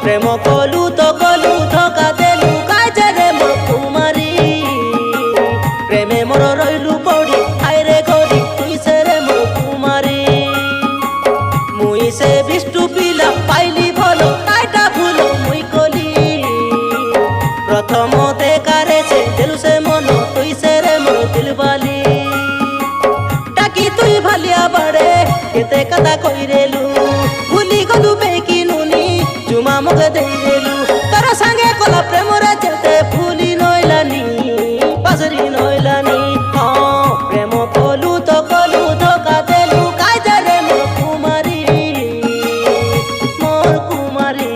প্রেম কলু তো কলু ধোকা দেলু কাজে রে মোর কুমারী প্রেমে মোর রইলু পড়ি আইরে ঘড়ি তুই সে রে মোর কুমারী মুই সে বিষ্টু পিলা পাইলি ভালো কাইটা ভুল মুই কলি প্রথম দেখারে সে দেলু সে মন তুই সে রে মোর দিলবালি ডাকি তুই ভালিয়া বাড়ে কেতে কথা কইরেলু ভুলি গলু বেকি নুনি চুমা মগে দেইরেলু তোর সঙ্গে কলা প্রেমরে যেতে ভুলি নইলানি পাজরি নইলানি প্রেম কলু তো কলু ধোকা দেলু কাজে রে মোর কুমারী মোর কুমারী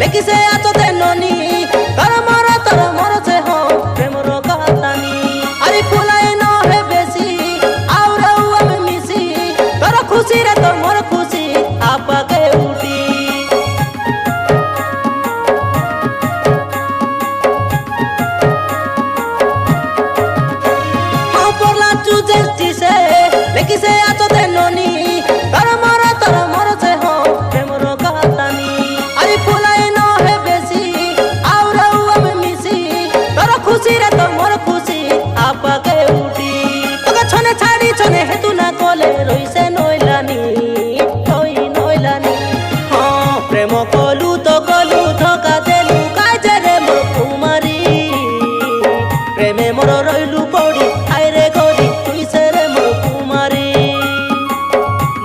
लेकिसे आतो ते ननी तर मोर से हो प्रेम रो कहानी अरे फुलाए न है बेसी और हम मिसी तर खुशी रे तो मोर खुशी आपा के उठी हां परला तू जस्टी से लेकिसे आतो ते ननी तर मोर से हो प्रेम रो कहानी अरे फुलाए खुशी रे तो मोर खुशी आपा के उठी तोके छने छाड़ी छने हेतु ना कोले रोइसे नइलानी होई नइलानी हां प्रेम कलु तो कलु धोका देलु काजे रे मोर कुमारी प्रेमे मोर रइलु पड़ी आइरे घड़ी तुई से रे मोर कुमारी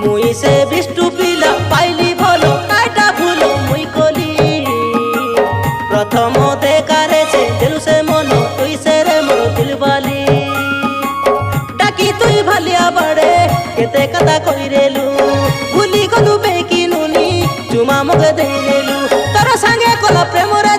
मुई से बिष्टु पिला पाइली भलो काटा भूल मुई कली प्रथम देखारे से देलु से मन तुई से रे मोर दिलबाली डाकी तुई भालिया बाड़े केते कथा कइरेलु भूली गलु बेकी नुनी चुमा मगे देइरेलु तोर संगे कला प्रेमरे